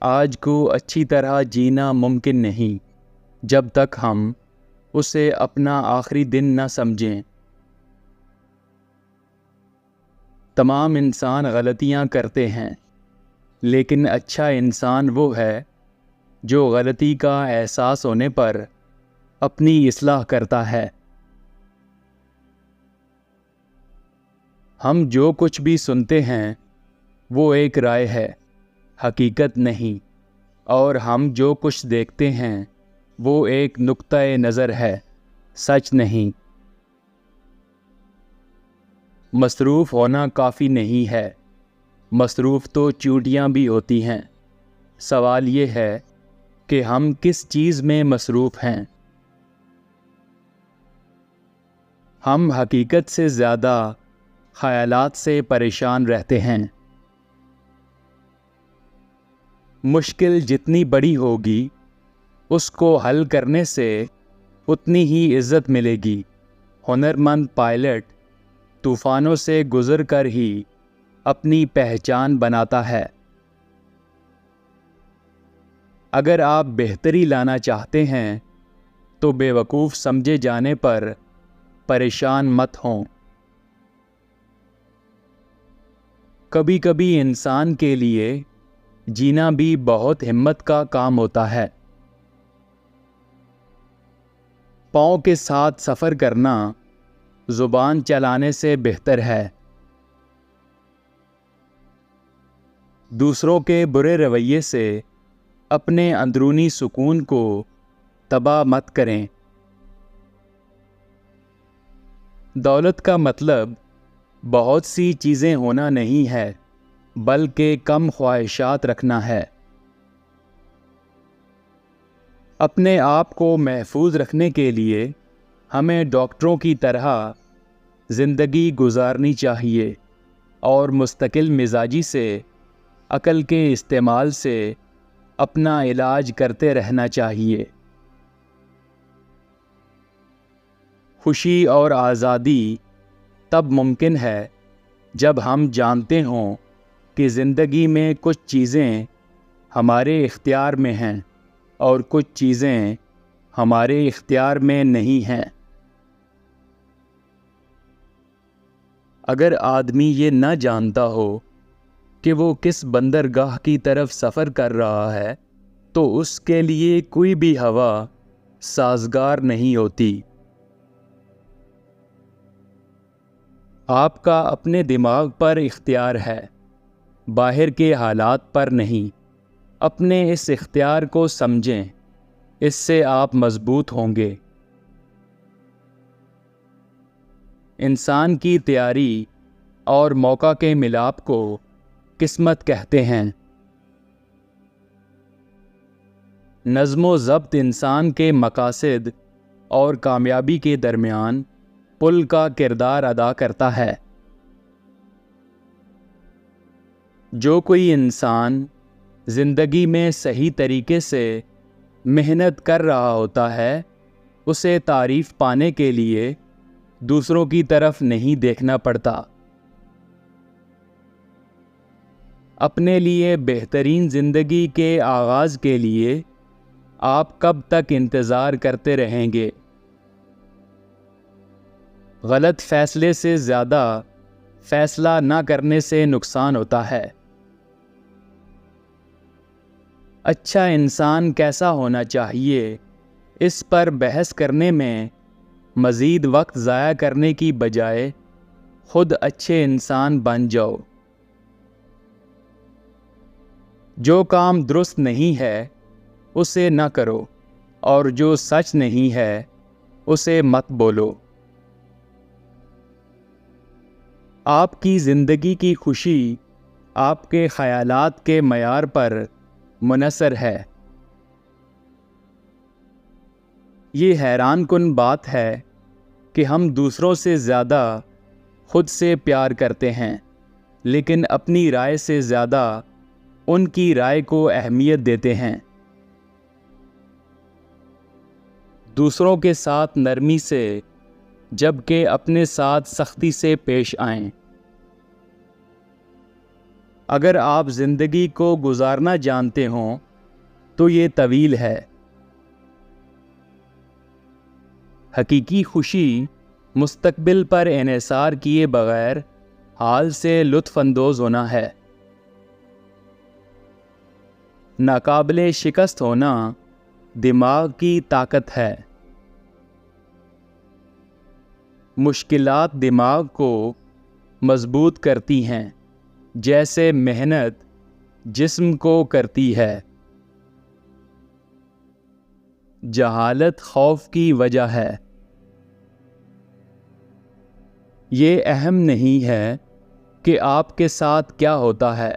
آج کو اچھی طرح جینا ممکن نہیں جب تک ہم اسے اپنا آخری دن نہ سمجھیں۔ تمام انسان غلطیاں کرتے ہیں، لیکن اچھا انسان وہ ہے جو غلطی کا احساس ہونے پر اپنی اصلاح کرتا ہے۔ ہم جو کچھ بھی سنتے ہیں وہ ایک رائے ہے، حقیقت نہیں، اور ہم جو کچھ دیکھتے ہیں وہ ایک نقطۂ نظر ہے، سچ نہیں۔ مصروف ہونا کافی نہیں ہے، مصروف تو چوٹیاں بھی ہوتی ہیں۔ سوال یہ ہے کہ ہم کس چیز میں مصروف ہیں۔ ہم حقیقت سے زیادہ خیالات سے پریشان رہتے ہیں۔ مشکل جتنی بڑی ہوگی اس کو حل کرنے سے اتنی ہی عزت ملے گی۔ ہنرمند پائلٹ طوفانوں سے گزر کر ہی اپنی پہچان بناتا ہے۔ اگر آپ بہتری لانا چاہتے ہیں تو بے وقوف سمجھے جانے پر پریشان مت ہوں۔ کبھی کبھی انسان کے لیے جینا بھی بہت ہمت کا کام ہوتا ہے۔ پاؤں کے ساتھ سفر کرنا زبان چلانے سے بہتر ہے۔ دوسروں کے برے رویے سے اپنے اندرونی سکون کو تباہ مت کریں۔ دولت کا مطلب بہت سی چیزیں ہونا نہیں ہے، بلکہ کم خواہشات رکھنا ہے۔ اپنے آپ کو محفوظ رکھنے کے لیے ہمیں ڈاکٹروں کی طرح زندگی گزارنی چاہیے اور مستقل مزاجی سے، عقل کے استعمال سے اپنا علاج کرتے رہنا چاہیے۔ خوشی اور آزادی تب ممکن ہے جب ہم جانتے ہوں کہ زندگی میں کچھ چیزیں ہمارے اختیار میں ہیں اور کچھ چیزیں ہمارے اختیار میں نہیں ہیں۔ اگر آدمی یہ نہ جانتا ہو کہ وہ کس بندرگاہ کی طرف سفر کر رہا ہے تو اس کے لیے کوئی بھی ہوا سازگار نہیں ہوتی۔ آپ کا اپنے دماغ پر اختیار ہے، باہر کے حالات پر نہیں۔ اپنے اس اختیار کو سمجھیں، اس سے آپ مضبوط ہوں گے۔ انسان کی تیاری اور موقع کے ملاپ کو قسمت کہتے ہیں۔ نظم و ضبط انسان کے مقاصد اور کامیابی کے درمیان پل کا کردار ادا کرتا ہے۔ جو کوئی انسان زندگی میں صحیح طریقے سے محنت کر رہا ہوتا ہے اسے تعریف پانے کے لیے دوسروں کی طرف نہیں دیکھنا پڑتا۔ اپنے لیے بہترین زندگی کے آغاز کے لیے آپ کب تک انتظار کرتے رہیں گے؟ غلط فیصلے سے زیادہ فیصلہ نہ کرنے سے نقصان ہوتا ہے۔ اچھا انسان کیسا ہونا چاہیے، اس پر بحث کرنے میں مزید وقت ضائع کرنے کی بجائے خود اچھے انسان بن جاؤ۔ جو کام درست نہیں ہے اسے نہ کرو، اور جو سچ نہیں ہے اسے مت بولو۔ آپ کی زندگی کی خوشی آپ کے خیالات کے معیار پر منحصر ہے۔ یہ حیران کن بات ہے کہ ہم دوسروں سے زیادہ خود سے پیار کرتے ہیں، لیکن اپنی رائے سے زیادہ ان کی رائے کو اہمیت دیتے ہیں۔ دوسروں کے ساتھ نرمی سے جبکہ اپنے ساتھ سختی سے پیش آئیں۔ اگر آپ زندگی کو گزارنا جانتے ہوں تو یہ طویل ہے۔ حقیقی خوشی مستقبل پر انحصار کیے بغیر حال سے لطف اندوز ہونا ہے۔ ناقابل شکست ہونا دماغ کی طاقت ہے۔ مشکلات دماغ کو مضبوط کرتی ہیں جیسے محنت جسم کو کرتی ہے۔ جہالت خوف کی وجہ ہے۔ یہ اہم نہیں ہے کہ آپ کے ساتھ کیا ہوتا ہے،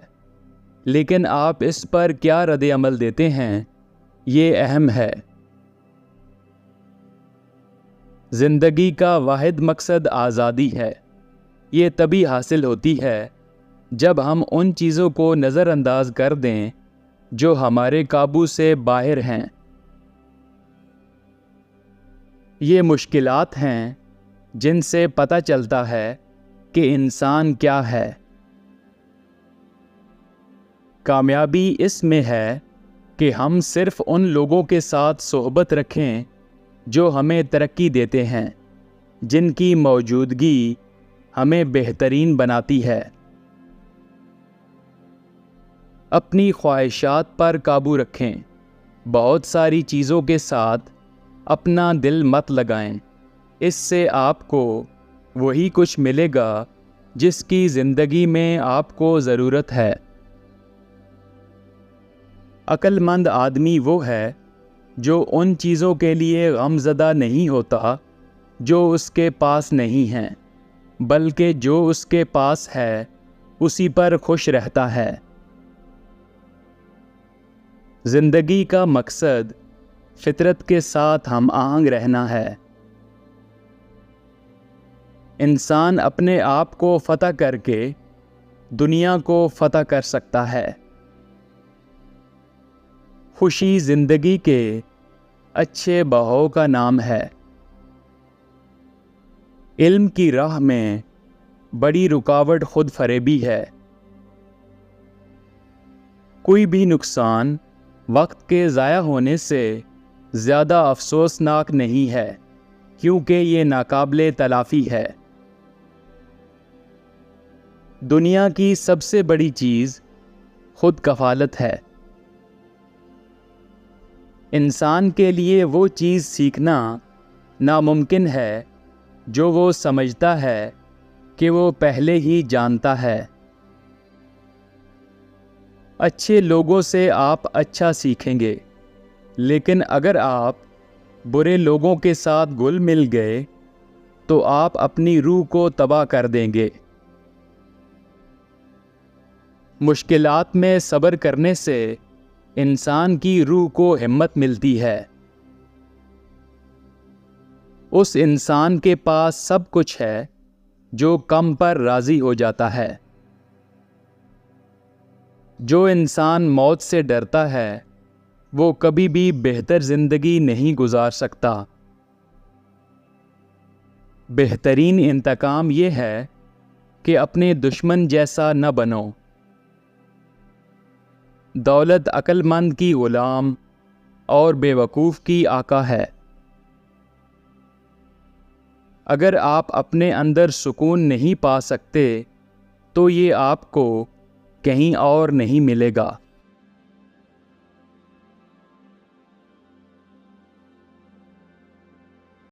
لیکن آپ اس پر کیا رد عمل دیتے ہیں، یہ اہم ہے۔ زندگی کا واحد مقصد آزادی ہے۔ یہ تبھی حاصل ہوتی ہے جب ہم ان چیزوں کو نظر انداز کر دیں جو ہمارے قابو سے باہر ہیں۔ یہ مشکلات ہیں جن سے پتہ چلتا ہے کہ انسان کیا ہے۔ کامیابی اس میں ہے کہ ہم صرف ان لوگوں کے ساتھ صحبت رکھیں جو ہمیں ترقی دیتے ہیں، جن کی موجودگی ہمیں بہترین بناتی ہے۔ اپنی خواہشات پر قابو رکھیں۔ بہت ساری چیزوں کے ساتھ اپنا دل مت لگائیں۔ اس سے آپ کو وہی کچھ ملے گا جس کی زندگی میں آپ کو ضرورت ہے۔ عقل مند آدمی وہ ہے جو ان چیزوں کے لیے غم زدہ نہیں ہوتا جو اس کے پاس نہیں ہیں، بلکہ جو اس کے پاس ہے اسی پر خوش رہتا ہے۔ زندگی کا مقصد فطرت کے ساتھ ہم آہنگ رہنا ہے۔ انسان اپنے آپ کو فتح کر کے دنیا کو فتح کر سکتا ہے۔ خوشی زندگی کے اچھے بہاؤ کا نام ہے۔ علم کی راہ میں بڑی رکاوٹ خود فریبی ہے۔ کوئی بھی نقصان وقت کے ضائع ہونے سے زیادہ افسوسناک نہیں ہے، کیونکہ یہ ناقابل تلافی ہے۔ دنیا کی سب سے بڑی چیز خود کفالت ہے۔ انسان کے لیے وہ چیز سیکھنا ناممکن ہے جو وہ سمجھتا ہے کہ وہ پہلے ہی جانتا ہے۔ اچھے لوگوں سے آپ اچھا سیکھیں گے، لیکن اگر آپ برے لوگوں کے ساتھ گل مل گئے تو آپ اپنی روح کو تباہ کر دیں گے۔ مشکلات میں صبر کرنے سے انسان کی روح کو ہمت ملتی ہے۔ اس انسان کے پاس سب کچھ ہے جو کم پر راضی ہو جاتا ہے۔ جو انسان موت سے ڈرتا ہے وہ کبھی بھی بہتر زندگی نہیں گزار سکتا۔ بہترین انتقام یہ ہے کہ اپنے دشمن جیسا نہ بنو۔ دولت عقل مند کی غلام اور بے وقوف کی آقا ہے۔ اگر آپ اپنے اندر سکون نہیں پا سکتے تو یہ آپ کو کہیں اور نہیں ملے گا۔